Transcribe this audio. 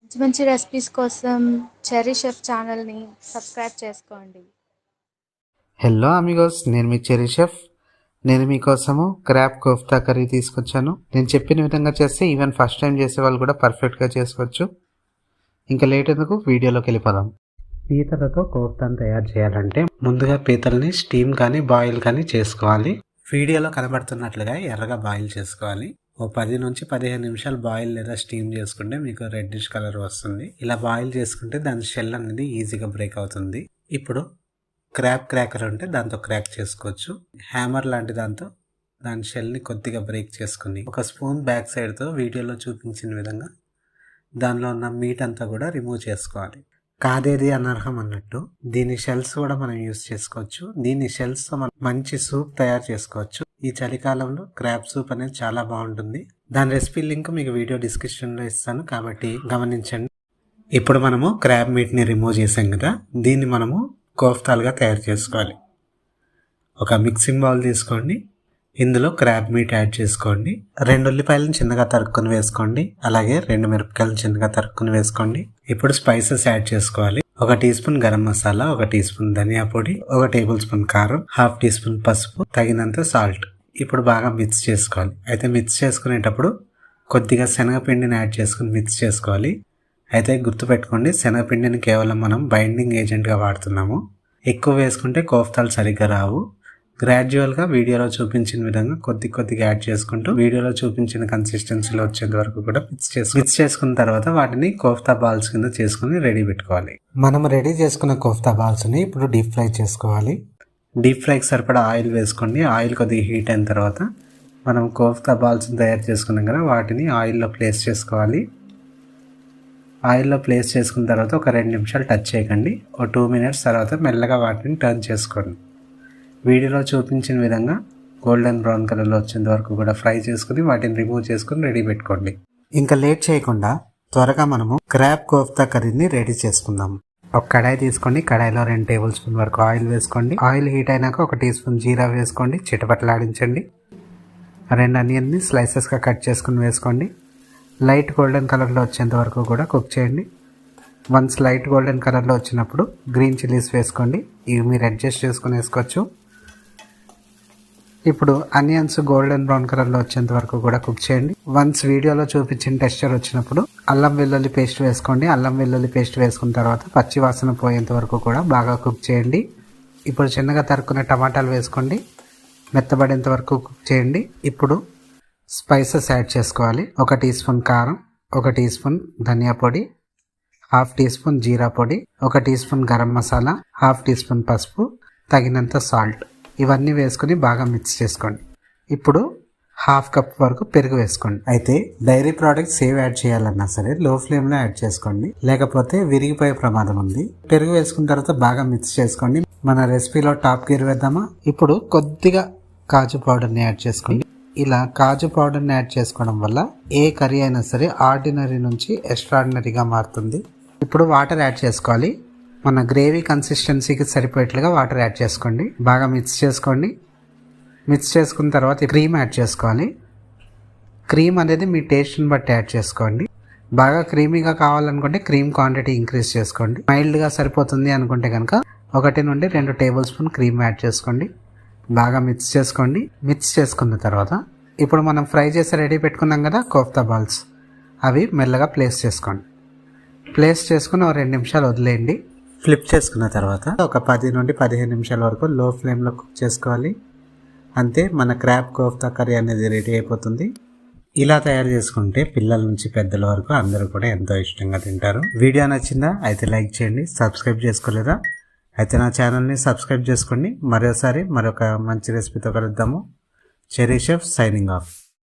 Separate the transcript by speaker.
Speaker 1: మంచి మంచి రెసిపీస్ కోసం చెర్రీ షెఫ్ ఛానల్ని సబ్స్క్రైబ్ చేసుకోండి.
Speaker 2: హలో అమిగోస్, నేను మీ చెర్రీ షెఫ్. నేను మీకోసము క్రాబ్ కోఫ్తా కర్రీ తీసుకొచ్చాను. నేను చెప్పిన విధంగా చేస్తే ఈవెన్ ఫస్ట్ టైం చేసే వాళ్ళు కూడా పర్ఫెక్ట్గా చేసుకోవచ్చు. ఇంకా లేట్ ఎందుకు, వీడియోలోకి వెళ్ళిపోదాం. పీతలతో కోఫ్తాను తయారు చేయాలంటే ముందుగా పీతల్ని స్టీమ్ కానీ బాయిల్ కానీ చేసుకోవాలి. వీడియోలో కనబడుతున్నట్లుగా ఎర్రగా బాయిల్ చేసుకోవాలి. ఓ 10 నుంచి 15 నిమిషాలు బాయిల్ లేదా స్టీమ్ చేసుకుంటే మీకు రెడ్డిష్ కలర్ వస్తుంది. ఇలా బాయిల్ చేసుకుంటే దాని షెల్ అనేది ఈజీగా బ్రేక్ అవుతుంది. ఇప్పుడు క్రాబ్ క్రాకర్ ఉంటే దాంతో క్రాక్ చేసుకోవచ్చు. హ్యామర్ లాంటి దాంతో దాని షెల్ని కొద్దిగా బ్రేక్ చేసుకుని ఒక స్పూన్ బ్యాక్ సైడ్తో వీడియోలో చూపించిన విధంగా దానిలో ఉన్న మీట్ అంతా కూడా రిమూవ్ చేసుకోవాలి. కాదేది అనర్హం అన్నట్టు దీని షెల్స్ కూడా మనం యూస్ చేసుకోవచ్చు. దీని షెల్స్తో మనం మంచి సూప్ తయారు చేసుకోవచ్చు. ఈ చలికాలంలో క్రాబ్ సూప్ అనేది చాలా బాగుంటుంది. దాని రెసిపీ లింక్ మీకు వీడియో డిస్క్రిప్షన్లో ఇస్తాను, కాబట్టి గమనించండి. ఇప్పుడు మనము క్రాబ్ మీట్ని రిమూవ్ చేసాం కదా, దీన్ని మనము కోఫ్తాలుగా తయారు చేసుకోవాలి. ఒక మిక్సింగ్ బౌల్ తీసుకోండి, ఇందులో క్రాబ్ మీట్ యాడ్ చేసుకోండి. 2 ఉల్లిపాయలను చిన్నగా తరుక్కుని వేసుకోండి. అలాగే 2 మిరపకాయలను చిన్నగా తరుక్కుని వేసుకోండి. ఇప్పుడు స్పైసెస్ యాడ్ చేసుకోవాలి. 1 teaspoon garam masala, 1 teaspoon ధనియా పొడి, 1 టేబుల్ స్పూన్ కారం, 1/2 టీ స్పూన్ పసుపు, తగినంత సాల్ట్. ఇప్పుడు బాగా మిక్స్ చేసుకోవాలి. అయితే మిక్స్ చేసుకునేటప్పుడు కొద్దిగా శనగపిండిని యాడ్ చేసుకుని మిక్స్ చేసుకోవాలి. అయితే గుర్తుపెట్టుకోండి, శనగపిండిని కేవలం మనం బైండింగ్ ఏజెంట్గా వాడుతున్నాము. ఎక్కువ వేసుకుంటే కోఫ్తాలు సరిగ్గా రావు. గ్రాడ్యువల్గా వీడియోలో చూపించిన విధంగా కొద్దిగా యాడ్ చేసుకుంటూ వీడియోలో చూపించిన కన్సిస్టెన్సీలో వచ్చేంత వరకు కూడా మిక్స్ చేసుకున్న తర్వాత వాటిని కోఫ్తా బాల్స్ కింద చేసుకుని రెడీ పెట్టుకోవాలి. మనం రెడీ చేసుకున్న కోఫ్తా బాల్స్ని ఇప్పుడు డీప్ ఫ్రై చేసుకోవాలి. డీప్ ఫ్రైకి సరిపడా ఆయిల్ వేసుకోండి. ఆయిల్ కొద్దిగా హీట్ అయిన తర్వాత మనం కోఫ్తా బాల్స్ని తయారు చేసుకున్నాం కదా, వాటిని ఆయిల్లో ప్లేస్ చేసుకోవాలి. ఆయిల్లో ప్లేస్ చేసుకున్న తర్వాత ఒక 2 నిమిషాలు టచ్ చేయకండి. ఒక 2 మినిట్స్ తర్వాత మెల్లగా వాటిని టర్న్ చేసుకోండి. వీడియోలో చూపించిన విధంగా గోల్డెన్ బ్రౌన్ కలర్లో వచ్చేంత వరకు కూడా ఫ్రై చేసుకుని వాటిని రిమూవ్ చేసుకుని రెడీ పెట్టుకోండి. ఇంకా లేట్ చేయకుండా త్వరగా మనము క్రాబ్ కోఫ్తా కర్రీని రెడీ చేసుకుందాం. ఒక కడాయి తీసుకోండి. కడాయిలో 2 టేబుల్ స్పూన్ వరకు ఆయిల్ వేసుకోండి. ఆయిల్ హీట్ అయినాక 1 టీ స్పూన్ జీరా వేసుకోండి. చిటపటలాడించండి. 2 ఆనియన్ని స్లైసెస్గా కట్ చేసుకుని వేసుకోండి. లైట్ గోల్డెన్ కలర్లో వచ్చేంత వరకు కూడా కుక్ చేయండి. వన్స్ లైట్ గోల్డెన్ కలర్లో వచ్చినప్పుడు గ్రీన్ చిల్లీస్ వేసుకోండి. ఇవి మీరు అడ్జస్ట్ చేసుకుని వేసుకోవచ్చు. ఇప్పుడు ఆనియన్స్ గోల్డెన్ బ్రౌన్ కలర్లో వచ్చేంత వరకు కూడా కుక్ చేయండి. వన్స్ వీడియోలో చూపించిన టెక్స్చర్ వచ్చినప్పుడు అల్లం వెల్లుల్లి పేస్ట్ వేసుకోండి. అల్లం వెల్లుల్లి పేస్ట్ వేసుకున్న తర్వాత పచ్చి వాసన పోయేంత వరకు కూడా బాగా కుక్ చేయండి. ఇప్పుడు చిన్నగా తరుక్కున్న టమాటాలు వేసుకోండి. మెత్తబడేంత వరకు కుక్ చేయండి. ఇప్పుడు స్పైసెస్ యాడ్ చేసుకోవాలి. 1 టీ స్పూన్ కారం, 1 టీ స్పూన్ ధనియా పొడి, 1/2 టీ స్పూన్ జీరా పొడి, 1 teaspoon garam masala, 1/2 teaspoon పసుపు, తగినంత సాల్ట్. ఇవన్నీ వేసుకుని బాగా మిక్స్ చేసుకోండి. ఇప్పుడు 1/2 కప్ వరకు పెరుగు వేసుకోండి. అయితే డైరీ ప్రోడక్ట్స్ ఏవి యాడ్ చేయాలన్నా సరే లో ఫ్లేమ్లో యాడ్ చేసుకోండి, లేకపోతే విరిగిపోయే ప్రమాదం ఉంది. పెరుగు వేసుకున్న తర్వాత బాగా మిక్స్ చేసుకోండి. మన రెసిపీలో టాప్ గేర్ వేద్దామా? ఇప్పుడు కొద్దిగా కాజు పౌడర్ని యాడ్ చేసుకోండి. ఇలా కాజు పౌడర్ని యాడ్ చేసుకోవడం వల్ల ఏ కర్రీ అయినా సరే ఆర్డినరీ నుంచి ఎక్స్ట్రాడినరీగా మారుతుంది. ఇప్పుడు వాటర్ యాడ్ చేసుకోవాలి. మన గ్రేవీ కన్సిస్టెన్సీకి సరిపోయేట్లుగా వాటర్ యాడ్ చేసుకోండి. బాగా మిక్స్ చేసుకోండి. మిక్స్ చేసుకున్న తర్వాత క్రీమ్ యాడ్ చేసుకోవాలి. క్రీమ్ అనేది మీ టేస్ట్ని బట్టి యాడ్ చేసుకోండి. బాగా క్రీమీగా కావాలనుకుంటే క్రీమ్ క్వాంటిటీ ఇంక్రీజ్ చేసుకోండి. మైల్డ్గా సరిపోతుంది అనుకుంటే కనుక 1 నుండి 2 టేబుల్ స్పూన్ క్రీమ్ యాడ్ చేసుకోండి. బాగా మిక్స్ చేసుకోండి. మిక్స్ చేసుకున్న తర్వాత ఇప్పుడు మనం ఫ్రై చేసి రెడీ పెట్టుకున్నాం కదా కోఫ్తా బాల్స్, అవి మెల్లగా ప్లేస్ చేసుకోండి. ప్లేస్ చేసుకుని 2 నిమిషాలు వదిలేయండి. ఫ్లిప్ చేసుకున్న తర్వాత ఒక 10 నుండి 15 నిమిషాల వరకు లో ఫ్లేమ్లో కుక్ చేసుకోవాలి. అంతే, మన క్రాబ్ కోఫ్తా కర్రీ అనేది రెడీ అయిపోతుంది. ఇలా తయారు చేసుకుంటే పిల్లల నుంచి పెద్దల వరకు అందరూ కూడా ఎంతో ఇష్టంగా తింటారు. వీడియో నచ్చిందా? అయితే లైక్ చేయండి. సబ్స్క్రైబ్ చేసుకోలేదా? అయితే నా ఛానల్ని సబ్స్క్రైబ్ చేసుకోండి. మరోసారి మరొక మంచి రెసిపీతో కలుద్దాము. Cherry chef signing off.